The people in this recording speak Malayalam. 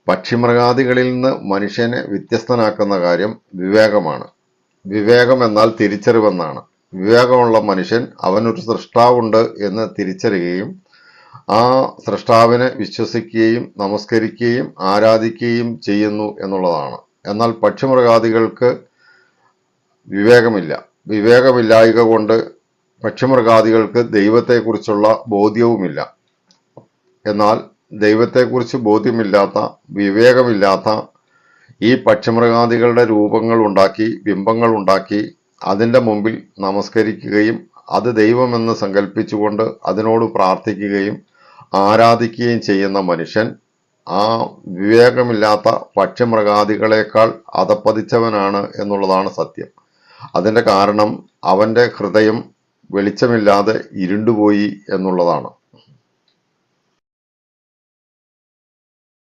പക്ഷിമൃഗാദികളിൽ നിന്ന് മനുഷ്യനെ വ്യത്യസ്തനാക്കുന്ന കാര്യം വിവേകമാണ്. വിവേകം എന്നാൽ തിരിച്ചറിവെന്നാണ്. വിവേകമുള്ള മനുഷ്യൻ അവനൊരു സൃഷ്ടാവുണ്ട് എന്ന് തിരിച്ചറിയുകയും ആ സൃഷ്ടാവിനെ വിശ്വസിക്കുകയും നമസ്കരിക്കുകയും ആരാധിക്കുകയും ചെയ്യുന്നു എന്നുള്ളതാണ്. എന്നാൽ പക്ഷിമൃഗാദികൾക്ക് വിവേകമില്ല. വിവേകമില്ലായ്ക കൊണ്ട് പക്ഷിമൃഗാദികൾക്ക് ദൈവത്തെക്കുറിച്ചുള്ള ബോധ്യവുമില്ല. എന്നാൽ ദൈവത്തെക്കുറിച്ച് ബോധ്യമില്ലാത്ത, വിവേകമില്ലാത്ത ഈ പക്ഷിമൃഗാദികളുടെ രൂപങ്ങൾ ഉണ്ടാക്കി, ബിംബങ്ങൾ ഉണ്ടാക്കി അതിൻ്റെ മുമ്പിൽ നമസ്കരിക്കുകയും അത് ദൈവമെന്ന് സങ്കല്പിച്ചുകൊണ്ട് അതിനോട് പ്രാർത്ഥിക്കുകയും ആരാധിക്കുകയും ചെയ്യുന്ന മനുഷ്യൻ ആ വിവേകമില്ലാത്ത പക്ഷിമൃഗാദികളെക്കാൾ അധപ്പതിച്ചവനാണ് എന്നുള്ളതാണ് സത്യം. അതിൻ്റെ കാരണം അവൻ്റെ ഹൃദയം വെളിച്ചമില്ലാതെ ഇരുണ്ടുപോയി എന്നുള്ളതാണ്.